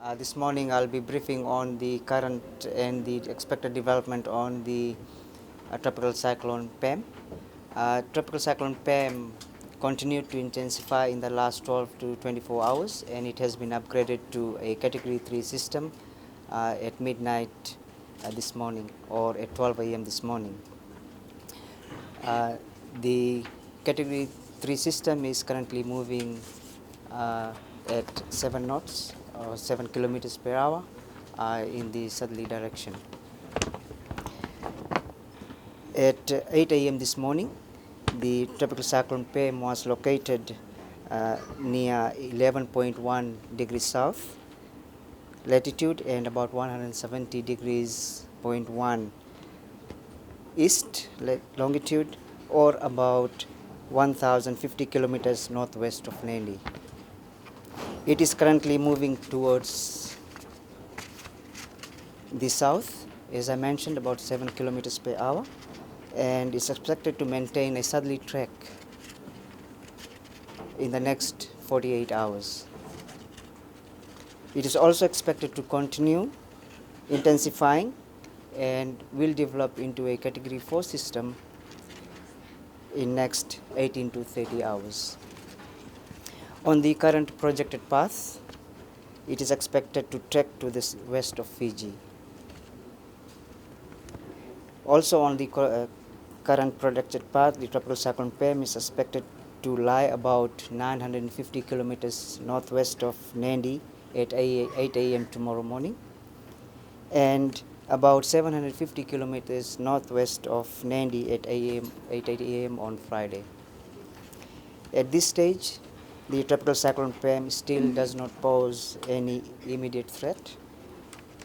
This morning I'll be briefing on the current and the expected development on the Tropical Cyclone Pam. Tropical Cyclone Pam continued to intensify in the last 12 to 24 hours, and it has been upgraded to a Category 3 system at midnight this morning, or at 12 a.m. this morning. The Category 3 system is currently moving at 7 knots or 7 kilometers per hour in the southerly direction. At 8 a.m. this morning, the Tropical Cyclone Pam was located near 11.1 degrees south latitude and about 170 degrees 0.1 east longitude, or about 1050 kilometers northwest of Nandi. It is currently moving towards the south, as I mentioned, about 7 kilometers per hour, and is expected to maintain a southerly track in the next 48 hours. It is also expected to continue intensifying and will develop into a Category 4 system in next 18 to 30 hours. On the current projected path, it is expected to trek to the west of Fiji. Also on the current projected path, the Tropical Cyclone Pam is expected to lie about 950 kilometers northwest of Nandi at 8 a.m. tomorrow morning, and about 750 kilometers northwest of Nandi at 8 a.m. on Friday. At this stage, the Tropical Cyclone Pam still does not pose any immediate threat,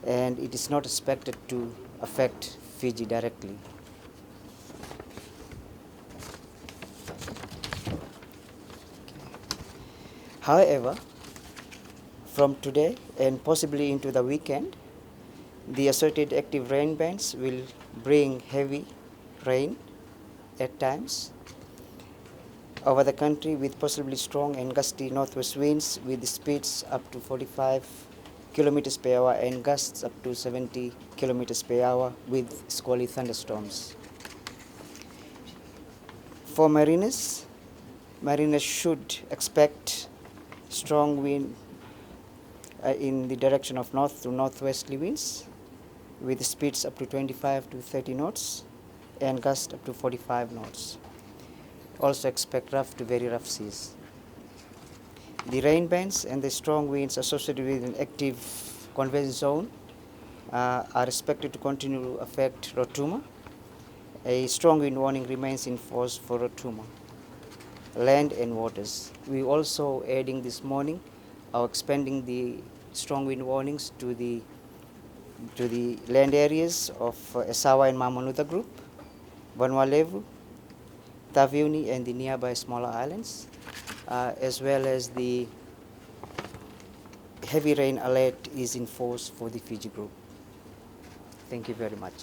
and it is not expected to affect Fiji directly. However, from today and possibly into the weekend, the associated active rain bands will bring heavy rain at times over the country, with possibly strong and gusty northwest winds with speeds up to 45 kilometers per hour and gusts up to 70 kilometers per hour with squally thunderstorms. For mariners should expect strong wind in the direction of north to northwesterly winds with speeds up to 25 to 30 knots and gusts up to 45 knots. Also expect rough to very rough seas. The rain bands and the strong winds associated with an active convergence zone are expected to continue to affect Rotuma. A strong wind warning remains in force for Rotuma, land and waters. We also adding this morning are expanding the strong wind warnings to the land areas of Esawa and Mamanuta group, Vanuatu, Taveuni and the nearby smaller islands, as well as the heavy rain alert is in force for the Fiji group. Thank you very much.